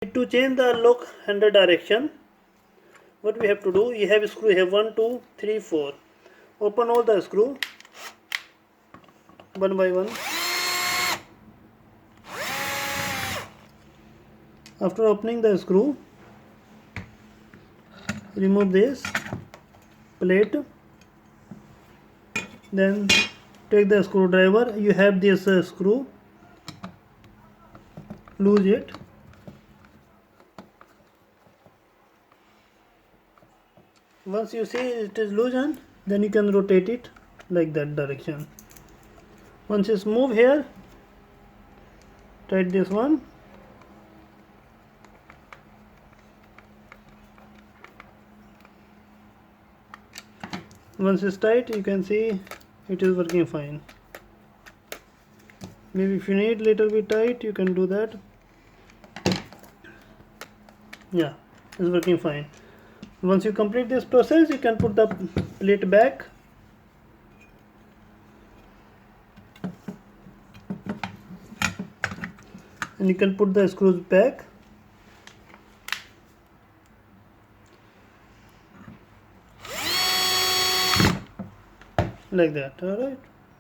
To change the look and the direction, what we have to do, you have screw here 1 2 3 4. Open all the screw one by one. After opening the screw, remove this plate, then take the screwdriver. You have this screw, loose it. Once you see it is loosened, then you can rotate it like that direction. Once it's moved here, tight this one. Once it's tight, you can see it is working fine. Maybe if you need little bit tight, you can do that. Yeah, it's working fine. Once you complete this process, you can put the plate back. And you can put the screws back. Like that, alright.